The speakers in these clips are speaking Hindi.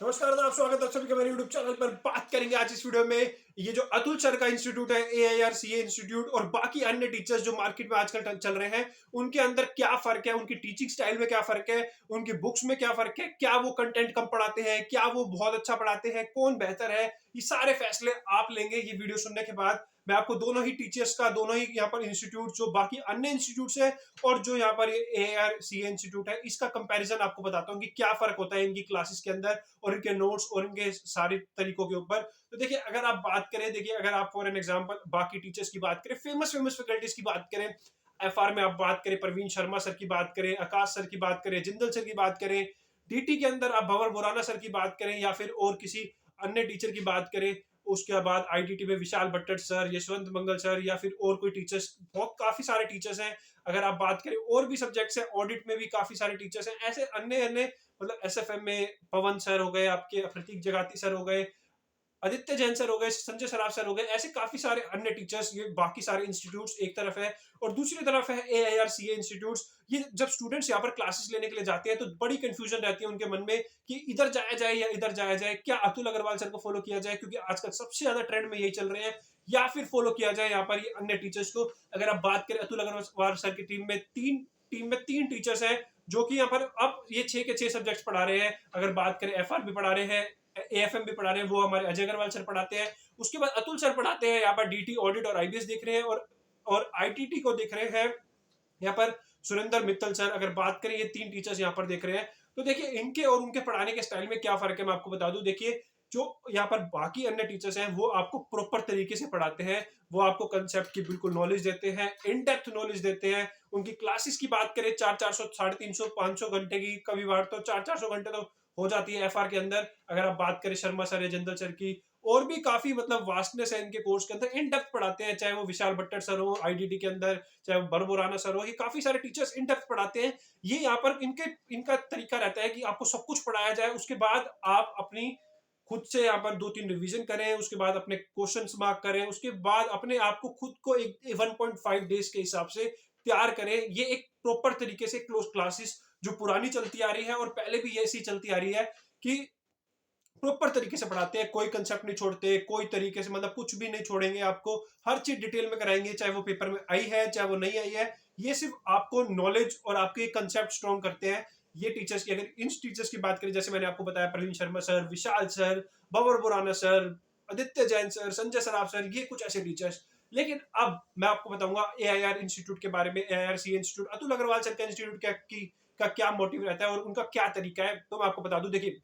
नमस्कार, आप स्वागत है आप सभी का मेरे YouTube चैनल पर। बात करेंगे आज इस वीडियो में ये जो अतुल सर का इंस्टीट्यूट है, AIRCA इंस्टीट्यूट, और बाकी अन्य टीचर्स जो मार्केट में आजकल चल रहे हैं, उनके अंदर क्या फर्क है, उनकी टीचिंग स्टाइल में क्या फर्क है, उनकी बुक्स में क्या फर्क है, क्या वो कंटेंट कम पढ़ाते हैं, क्या वो बहुत अच्छा पढ़ाते हैं, कौन बेहतर है, ये सारे फैसले आप लेंगे ये वीडियो सुनने के बाद। मैं आपको दोनों ही टीचर्स का, दोनों ही यहाँ पर इंस्टीट्यूट, जो बाकी अन्य इंस्टीट्यूट्स है और जो यहाँ पर AIRCA इंस्टीट्यूट है, इसका कंपैरिजन आपको बताता हूँ कि क्या फर्क होता है इनकी क्लासेस के अंदर और इनके नोट्स और इनके सारे तरीकों के ऊपर। तो देखिए, अगर आप बात करें, देखिए अगर आप फॉर एन एग्जांपल बाकी टीचर्स की बात करें, फेमस फेमस फैकल्टीज की बात करें, FR में आप बात करें, परवीन शर्मा सर की बात करें, आकाश सर की बात करें, जिंदल सर की बात करें, DT के अंदर आप भंवर बुराना सर की बात करें, या फिर और किसी अन्य टीचर की बात करें, उसके बाद IDT में विशाल भट्टर सर, यशवंत मंगल सर, या फिर और कोई टीचर्स, बहुत काफी सारे टीचर्स हैं। अगर आप बात करें और भी सब्जेक्ट्स हैं, ऑडिट में भी काफी सारे टीचर्स हैं, ऐसे अन्य अन्य मतलब SFM में पवन सर हो गए, आपके प्रतीक जगाती सर हो गए, आदित्य जैन सर हो गए, संजय सराफ सर हो गए, ऐसे काफी सारे अन्य टीचर्स। ये बाकी सारे इंस्टीट्यूट्स एक तरफ है और दूसरी तरफ है AIRCA इंस्टीट्यूट्स। ये जब स्टूडेंट्स यहाँ पर क्लासेस लेने के लिए जाते हैं तो बड़ी कंफ्यूजन रहती है उनके मन में कि इधर जाया जाए या इधर जाया जाए, क्या अतुल अग्रवाल सर को फॉलो किया जाए क्योंकि आजकल सबसे ज्यादा ट्रेंड में यही चल रहे हैं, या फिर फॉलो किया जाए यहाँ पर ये अन्य टीचर्स को। अगर आप बात करें अतुल अग्रवाल सर की टीम में तीन टीचर्स हैं जो कि यहाँ पर अब ये 6 के 6 सब्जेक्ट्स पढ़ा रहे हैं। अगर बात करें FR भी पढ़ा रहे हैं, AFM भी पढ़ा रहे हैं, वो हमारे अजय अग्रवाल सर पढ़ाते हैं। उसके बाद अतुल सर पढ़ाते हैं यहाँ पर DT ऑडिट और IBS देख रहे हैं, और ITT को देख रहे हैं यहाँ पर सुरेंद्र मित्तल सर। अगर बात करें, ये 3 टीचर्स यहाँ पर देख रहे हैं। तो देखिए, इनके और उनके पढ़ाने के स्टाइल में क्या फर्क है मैं आपको बता दूं। देखिए, जो यहाँ पर बाकी अन्य टीचर्स हैं वो आपको प्रॉपर तरीके से पढ़ाते हैं, वो आपको कंसेप्ट की बिल्कुल नॉलेज देते हैं, इन डेप्थ नॉलेज देते हैं। उनकी क्लासेस की बात करें, 400 400 350 500 घंटे की, कभी बार तो 400 घंटे तो हो जाती है FR के अंदर। अगर आप बात करें शर्मा सर या जिंदल सर की, और भी काफी मतलब वास्टनेस है इनके कोर्स के अंदर, इन डेप्थ पढ़ाते हैं, चाहे वो विशाल भट्टर सर हो IDT के अंदर, चाहे वो बरबुराना सर हो, ये काफी सारे टीचर्स इन डेप्थ पढ़ाते हैं। ये यहाँ पर इनका तरीका रहता है कि आपको सब कुछ पढ़ाया जाए, उसके बाद आप अपनी खुद से यहाँ पर 2-3 रिवीजन करें, उसके बाद अपने क्वेश्चंस मार्क करें, उसके बाद अपने आप को खुद को एक 1.5 डेज के हिसाब से तैयार करें। ये एक प्रॉपर तरीके से क्लोज क्लासेस जो पुरानी चलती आ रही है और पहले भी ऐसी चलती आ रही है कि प्रॉपर तरीके से पढ़ाते हैं, कोई कंसेप्ट नहीं छोड़ते, कोई तरीके से मतलब कुछ भी नहीं छोड़ेंगे, आपको हर चीज डिटेल में कराएंगे, चाहे वो पेपर में आई है चाहे वो नहीं आई है। ये सिर्फ आपको नॉलेज और आपके कंसेप्ट स्ट्रॉन्ग करते हैं ये टीचर्स की। अगर इन टीचर्स की बात करें, जैसे मैंने आपको बताया, Praveen Sharma sir, Vishal sir, Bhanwar Burana sir, Aditya Jain sir, Sanjay Saraf sir, ये कुछ ऐसे टीचर्स। लेकिन अब मैं आपको बताऊंगा AIR इंस्टीट्यूट के बारे में, AIRCA institute, Atul Agrawal sir का इंस्टीट्यूट का क्या मोटिव रहता है और उनका क्या तरीका है, तो मैं आपको बता दूं। देखिए,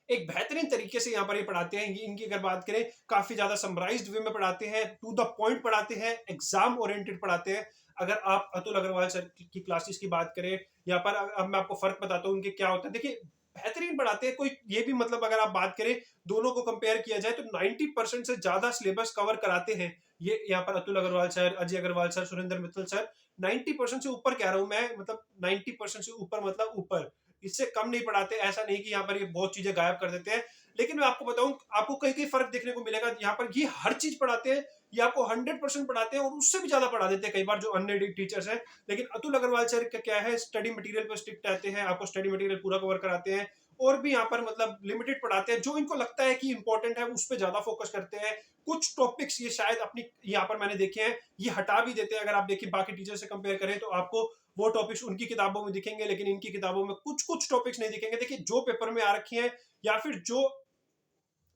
एक बेहतरीन तरीके से यहाँ पर ये पढ़ाते हैं। इनकी अगर बात करें, काफी ज्यादा समराइज्ड वे में पढ़ाते हैं, टू द पॉइंट पढ़ाते हैं, एग्जाम ओरिएंटेड पढ़ाते हैं। अगर आप अतुल अग्रवाल सर की क्लासेस की बात करें, यहाँ पर अब मैं आपको फर्क बताता हूँ उनके क्या होता है। देखिए, बेहतरीन पढ़ाते हैं, कोई ये भी मतलब अगर आप बात करें, दोनों को कंपेयर किया जाए तो 90% से ज्यादा सिलेबस कवर कराते हैं ये यहाँ पर Atul Agrawal sir, Ajay Agrawal sir, Surendra Mittal sir. 90% से ऊपर कह रहा हूं मैं, मतलब 90% से ऊपर मतलब ऊपर, इससे कम नहीं पढ़ाते। ऐसा नहीं कि यहाँ पर ये बहुत चीजें गायब कर देते हैं। लेकिन मैं आपको बताऊं, आपको कई कई फर्क देखने को मिलेगा। यहाँ पर ये हर चीज पढ़ाते हैं, ये आपको 100% पढ़ाते हैं और उससे भी ज्यादा पढ़ा देते हैं कई बार जो अन्य टीचर्स हैं। लेकिन अतुल अग्रवाल सर का क्या है, स्टडी मटेरियल पर स्ट्रिक्ट रहते हैं, आपको स्टडी मटेरियल पूरा कवर कराते हैं, और भी यहाँ पर मतलब लिमिटेड पढ़ाते हैं, जो इनको लगता है कि इंपॉर्टेंट है उस पर ज्यादा फोकस करते हैं। कुछ टॉपिक्स ये शायद अपनी यहाँ पर मैंने देखे हैं, ये हटा भी देते हैं। अगर आप देखिए बाकी टीचर से कंपेयर करें तो आपको वो टॉपिक्स उनकी किताबों में दिखेंगे, लेकिन इनकी किताबों में कुछ कुछ टॉपिक्स नहीं दिखेंगे। देखिए, जो पेपर में आ रखी हैं या फिर जो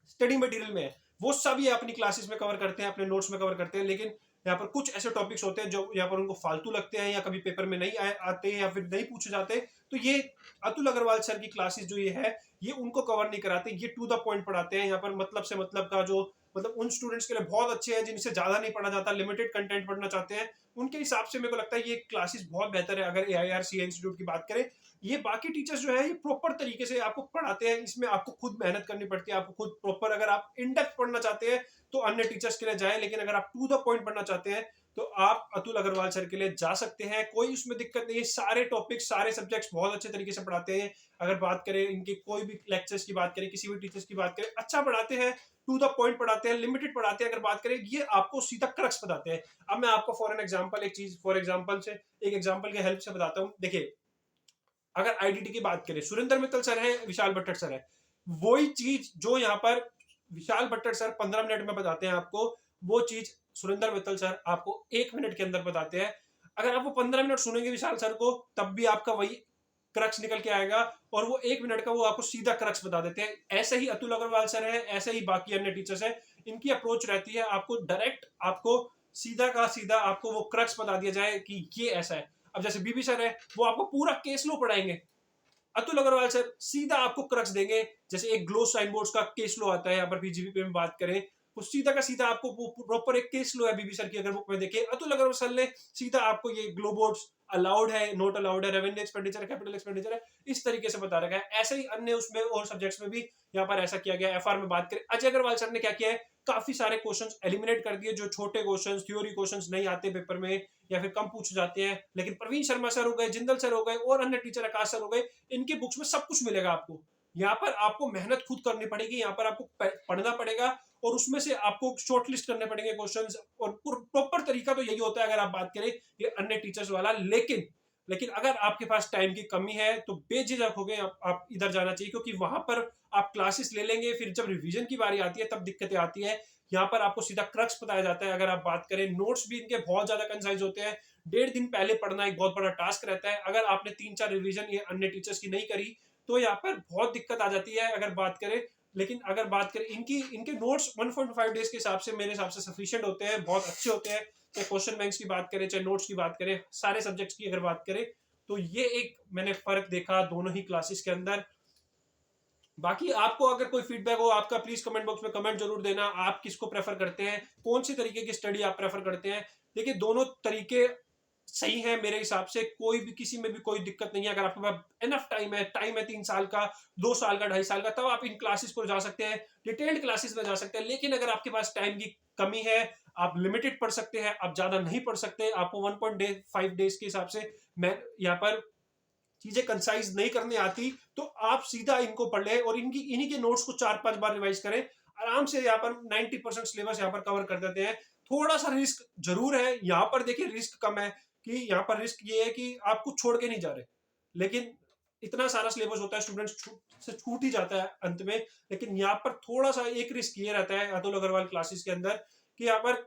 स्टडी मटेरियल में है, वो सब ये अपनी क्लासेस में कवर करते हैं, अपने नोट्स में कवर करते हैं। लेकिन यहाँ पर कुछ ऐसे टॉपिक्स होते हैं जो यहाँ पर उनको फालतू लगते हैं, या कभी पेपर में नहीं आते हैं, या फिर नहीं पूछे जाते, तो ये अतुल अग्रवाल सर की क्लासेस जो ये है, ये उनको कवर नहीं कराते। ये टू द पॉइंट पढ़ाते हैं। यहाँ पर मतलब से मतलब का जो मतलब उन स्टूडेंट्स के लिए बहुत अच्छे हैं जिनसे ज्यादा नहीं पढ़ा जाता, लिमिटेड कंटेंट पढ़ना चाहते हैं, उनके हिसाब से मेरे को लगता है ये क्लासेस बहुत बेहतर है। अगर AIRCA इंस्टीट्यूट की बात करें, ये बाकी टीचर्स जो है ये प्रॉपर तरीके से आपको पढ़ाते हैं, इसमें आपको खुद मेहनत करनी पड़ती है, आपको खुद प्रॉपर। अगर आप इन डेप्थ पढ़ना चाहते हैं तो अन्य टीचर्स के लिए जाए, लेकिन अगर आप टू द पॉइंट पढ़ना चाहते हैं तो आप अतुल अग्रवाल सर के लिए जा सकते हैं, कोई उसमें दिक्कत नहीं है। सारे टॉपिक्स, सारे सब्जेक्ट्स बहुत अच्छे तरीके से पढ़ाते हैं। अगर बात करें इनके कोई भी लेक्चर्स की बात करें, किसी भी टीचर्स की बात करें, अच्छा पढ़ाते हैं, टू द पॉइंट पढ़ाते हैं, लिमिटेड पढ़ाते हैं। अगर बात करें, ये आपको सीधा क्रक्स बताते हैं। अब मैं आपको फॉर एन एग्जांपल एक चीज, फॉर एग्जांपल से एक एग्जांपल के हेल्प से बताता हूं। देखिए, अगर IDT की बात करें, सुरेंद्र मित्तल सर है, विशाल भट्टर सर है, वही चीज जो यहाँ पर विशाल भट्टर सर 15 मिनट में बताते हैं आपको, वो चीज सुरेंद्र मित्तल सर आपको 1 मिनट के अंदर बताते हैं। अगर आप वो 15 मिनट सुनेंगे विशाल सर को, तब भी आपका वही क्रक्स निकल के आएगा, और वो 1 मिनट का वो आपको सीधा क्रक्स बता देते हैं। ऐसे ही अतुल अग्रवाल सर है, ऐसे ही बाकी अन्य टीचर्स है। इनकी अप्रोच रहती है आपको डायरेक्ट, आपको सीधा का सीधा आपको वो क्रक्स बता दिया जाए कि ये ऐसा है। अब जैसे बीबी सर है, वो आपको पूरा केस लो पढ़ाएंगे। अतुल अग्रवाल सर सीधा आपको क्रक्स देंगे। जैसे एक ग्लो साइन बोर्ड्स का केस लो आता है, यहाँ पर बीजीपी में बात करें, वो सीधा का सीधा आपको प्रॉपर एक केस लो है बीबी सर की अगर बुक में देखें, अतुल अग्रवाल सर ने सीधा आपको ये ग्लो बोर्ड्स अलाउड है, नॉट अलाउड है, रेवेन्यू एक्सपेंडिचर है, कैपिटल एक्सपेंडिचर है, इस तरीके से बता रखा है। ऐसे ही अन्य उसमें और सब्जेक्ट्स में भी यहाँ पर ऐसा किया गया। एफआर में बात करें, अजय अग्रवाल सर ने क्या किया है, काफी सारे क्वेश्चंस एलिमिनेट कर दिए, जो छोटे क्वेश्चंस, थ्योरी क्वेश्चंस नहीं आते पेपर में या फिर कम पूछे जाते हैं। लेकिन प्रवीण शर्मा सर हो गए, जिंदल सर हो गए और अन्य टीचर आकाश सर हो गए, इनके बुक्स में सब कुछ मिलेगा आपको। यहाँ पर आपको मेहनत खुद करनी पड़ेगी, यहाँ पर आपको पढ़ना पड़ेगा, और उसमें से आपको शॉर्टलिस्ट करने पड़ेंगे क्वेश्चंस, और प्रॉपर तरीका तो यही होता है अगर आप बात करें ये अन्य टीचर्स वाला। लेकिन लेकिन अगर आपके पास टाइम की कमी है तो बेझिझक हो गए आप इधर जाना चाहिए, क्योंकि वहां पर आप क्लासेस ले लेंगे, फिर जब रिवीजन की बारी आती है तब दिक्कतें आती है। यहाँ पर आपको सीधा क्रक्स बताया जाता है। अगर आप बात करें, नोट्स भी इनके बहुत ज्यादा कंसाइज होते हैं, 1.5 दिन पहले पढ़ना एक बहुत बड़ा टास्क रहता है। अगर आपने 3-4 रिवीजन ये अन्य टीचर्स की नहीं करी तो यहाँ पर बहुत दिक्कत आ जाती है अगर बात करें। लेकिन अगर बात करें इनके नोट्स 1.5 डेज के हिसाब से मेरे हिसाब से सफिशिएंट होते हैं, बहुत अच्छे होते हैं। चाहे क्वेश्चन बैंक्स की बात करें, चाहे नोट्स की बात करें, सारे सब्जेक्ट्स की अगर बात करें, तो ये एक मैंने फर्क देखा दोनों ही क्लासेस के अंदर। बाकी आपको अगर कोई फीडबैक हो आपका, प्लीज कमेंट बॉक्स में कमेंट जरूर देना। आप किसको प्रेफर करते हैं, कौन सी तरीके की स्टडी आप प्रेफर करते हैं। देखिए, दोनों तरीके सही है मेरे हिसाब से, कोई भी किसी में भी कोई दिक्कत नहीं है। अगर आपके पास इनफ टाइम है 3 साल का, 2 साल का, 2.5 साल का, तब आप इन क्लासेस को जा सकते हैं, डिटेल्ड क्लासेस में जा सकते हैं। लेकिन अगर आपके पास टाइम की कमी है, आप लिमिटेड पढ़ सकते हैं, आप ज्यादा नहीं पढ़ सकते, आपको 1.5 डेज के हिसाब से मैं यहाँ पर चीजें कंसाइज नहीं करने आती, तो आप सीधा इनको पढ़ ले और इन्हीं के नोट्स को 4-5 बार रिवाइज करें। आराम से यहाँ पर 90% सिलेबस यहाँ पर कवर कर देते हैं। थोड़ा सा रिस्क जरूर है यहाँ पर, देखिए रिस्क कम है कि यहाँ पर रिस्क ये है कि आप कुछ छोड़ के नहीं जा रहे, लेकिन इतना सारा सिलेबस होता है, स्टूडेंट्स से छूट ही जाता है अंत में। लेकिन यहाँ पर थोड़ा सा एक रिस्क ये रहता है अतुल अग्रवाल क्लासेस के अंदर, कि यहाँ पर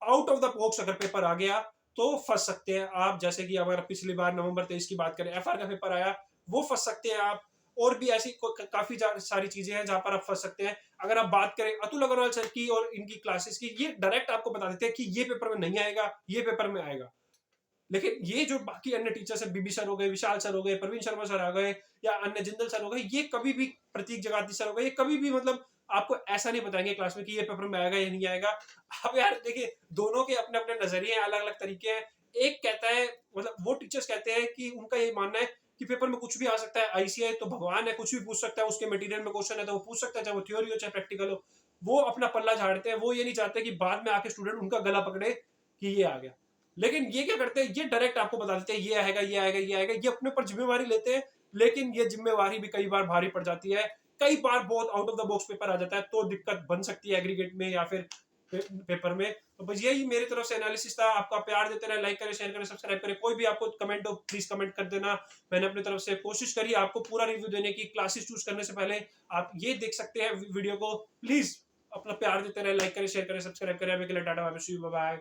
आउट ऑफ द बॉक्स अगर पेपर आ गया तो फंस सकते हैं आप। जैसे कि अगर पिछली बार नवंबर 23 की बात करें, एफआर का पेपर आया, वो फंस सकते हैं आप। और भी ऐसी काफी सारी चीजें हैं जहां पर आप फंस सकते हैं। अगर आप बात करें अतुल अग्रवाल सर की और इनकी क्लासेस की, ये डायरेक्ट आपको बता देते हैं कि ये पेपर में नहीं आएगा, ये पेपर में आएगा। लेकिन ये जो बाकी अन्य टीचर्स है, बीबी सर हो गए, विशाल सर हो गए, प्रवीण शर्मा सर आ गए, या अन्य जिंदल सर हो गए, ये कभी भी, प्रतीक जगाती सर हो गए, ये कभी भी मतलब आपको ऐसा नहीं बताएंगे क्लास में कि ये पेपर में आएगा या नहीं आएगा। अब यार देखिए, दोनों के अपने अपने नजरिए हैं, अलग अलग तरीके हैं। एक कहता है, मतलब वो टीचर्स कहते हैं कि उनका ये मानना है कि पेपर में कुछ भी आ सकता है, आईसीआई तो भगवान है, कुछ भी पूछ सकता है, उसके मटेरियल में क्वेश्चन है तो वो पूछ सकता है, चाहे वो थ्योरी हो चाहे प्रैक्टिकल हो। वो अपना पल्ला झाड़ते हैं, वो ये नहीं चाहते कि बाद में आके स्टूडेंट उनका गला पकड़े कि ये आ गया। लेकिन ये क्या करते हैं, ये डायरेक्ट आपको बता देते हैं ये आएगा, ये आएगा, ये आएगा, ये अपने ऊपर जिम्मेवारी लेते हैं। लेकिन ये जिम्मेवारी भी कई बार भारी पड़ जाती है, कई बार बहुत out of the box paper आ जाता है, तो दिक्कत बन सकती है एग्रीगेट में या फिर पेपर में। तो बस यही मेरी तरफ से एनालिसिस था। आपका प्यार देते रहे, लाइक करें, शेयर करें, सब्सक्राइब करें। कोई भी आपको कमेंट हो प्लीज कमेंट कर देना। मैंने अपनी तरफ से कोशिश करी आपको पूरा रिव्यू देने की। क्लासेस चूज करने से पहले आप ये देख सकते हैं वीडियो को। प्लीज अपना प्यार देते रहे, लाइक करें, शेयर करें, सब्सक्राइब करें। अभी के लिए टाटा, बाय बाय।